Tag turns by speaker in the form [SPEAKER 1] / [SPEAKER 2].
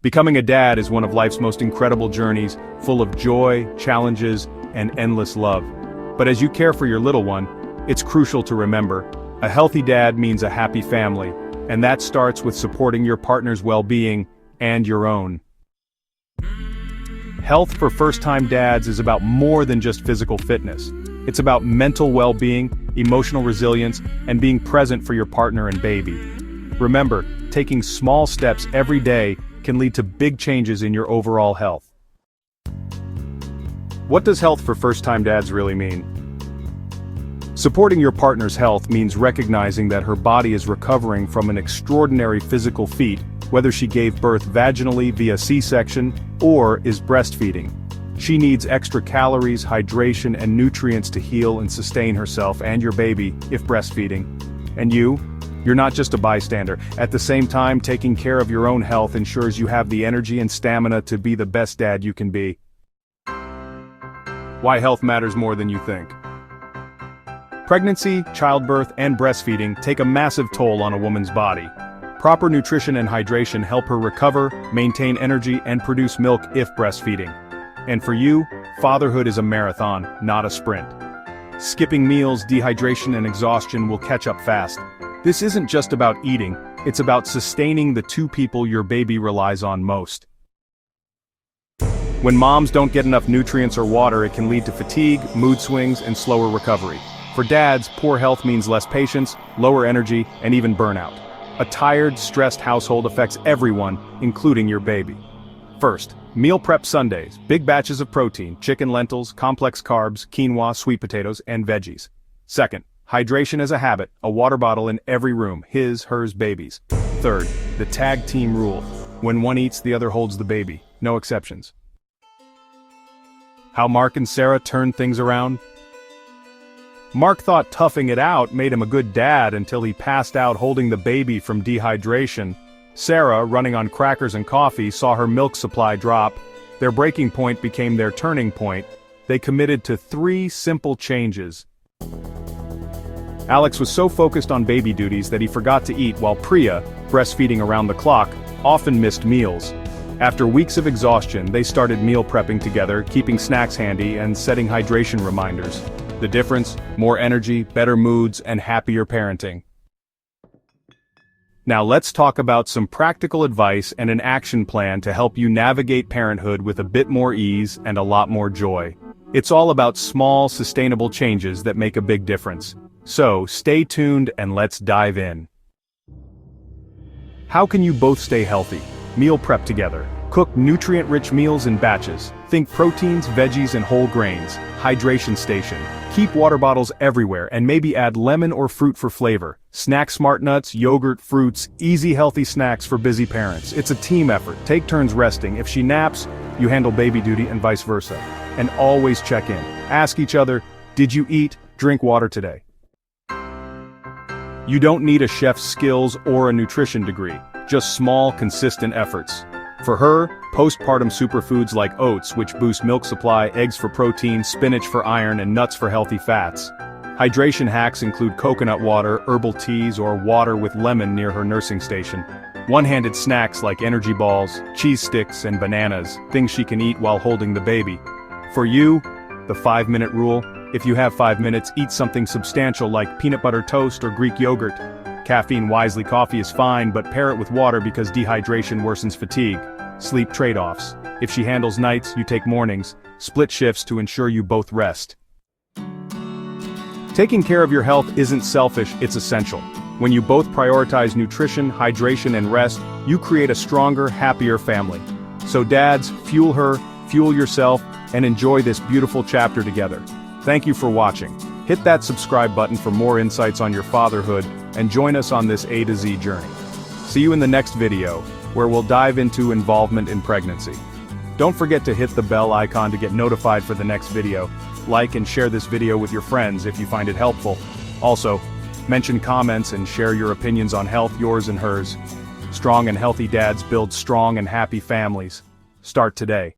[SPEAKER 1] Becoming a dad is one of life's most incredible journeys, full of joy, challenges, and endless love. But as you care for your little one, it's crucial to remember, a healthy dad means a happy family, and that starts with supporting your partner's well-being and your own. Health for first-time dads is about more than just physical fitness. It's about mental well-being, emotional resilience, and being present for your partner and baby. Remember, taking small steps every day can lead to big changes in your overall health. What does health for first-time dads really mean? Supporting your partner's health means recognizing that her body is recovering from an extraordinary physical feat, whether she gave birth vaginally via C-section or is breastfeeding. She needs extra calories, hydration, and nutrients to heal and sustain herself and your baby if breastfeeding. And you're not just a bystander. At the same time, taking care of your own health ensures you have the energy and stamina to be the best dad you can be. Why health matters more than you think. Pregnancy, childbirth, and breastfeeding take a massive toll on a woman's body. Proper nutrition and hydration help her recover, maintain energy, and produce milk if breastfeeding. And for you, fatherhood is a marathon, not a sprint. Skipping meals, dehydration, and exhaustion will catch up fast. This isn't just about eating, it's about sustaining the two people your baby relies on most. When moms don't get enough nutrients or water, it can lead to fatigue, mood swings, and slower recovery. For dads, poor health means less patience, lower energy, and even burnout. A tired, stressed household affects everyone, including your baby. First, meal prep Sundays, big batches of protein, chicken, lentils, complex carbs, quinoa, sweet potatoes, and veggies. Second, hydration as a habit, a water bottle in every room, his, hers, baby's. Third, the tag team rule. When one eats, the other holds the baby, no exceptions. How Mark and Sarah turned things around? Mark thought toughing it out made him a good dad until he passed out holding the baby from dehydration. Sarah, running on crackers and coffee, saw her milk supply drop. Their breaking point became their turning point. They committed to 3 simple changes. Alex was so focused on baby duties that he forgot to eat, while Priya, breastfeeding around the clock, often missed meals. After weeks of exhaustion, they started meal prepping together, keeping snacks handy and setting hydration reminders. The difference? More energy, better moods, and happier parenting. Now let's talk about some practical advice and an action plan to help you navigate parenthood with a bit more ease and a lot more joy. It's all about small, sustainable changes that make a big difference. So, stay tuned and let's dive in. How can you both stay healthy? Meal prep together. Cook nutrient-rich meals in batches. Think proteins, veggies, and whole grains. Hydration station. Keep water bottles everywhere and maybe add lemon or fruit for flavor. Snack smart nuts, yogurt, fruits, easy healthy snacks for busy parents. It's a team effort. Take turns resting. If she naps, you handle baby duty and vice versa. And always check in. Ask each other, did you eat, drink water today? You don't need a chef's skills or a nutrition degree, just small, consistent efforts. For her, postpartum superfoods like oats, which boost milk supply, eggs for protein, spinach for iron, and nuts for healthy fats. Hydration hacks include coconut water, herbal teas, or water with lemon near her nursing station. One-handed snacks like energy balls, cheese sticks, and bananas, things she can eat while holding the baby. For you, the 5-minute rule. If you have 5 minutes, eat something substantial like peanut butter toast or Greek yogurt. Caffeine wisely, coffee is fine, but pair it with water because dehydration worsens fatigue. Sleep trade-offs. If she handles nights, you take mornings. Split shifts to ensure you both rest. Taking care of your health isn't selfish, it's essential. When you both prioritize nutrition, hydration, and rest, you create a stronger, happier family. So dads, fuel her, fuel yourself, and enjoy this beautiful chapter together. Thank you for watching. Hit that subscribe button for more insights on your fatherhood, and join us on this A to Z journey. See you in the next video, where we'll dive into involvement in pregnancy. Don't forget to hit the bell icon to get notified for the next video. Like and share this video with your friends if you find it helpful. Also, mention comments and share your opinions on health, yours and hers. Strong and healthy dads build strong and happy families. Start today.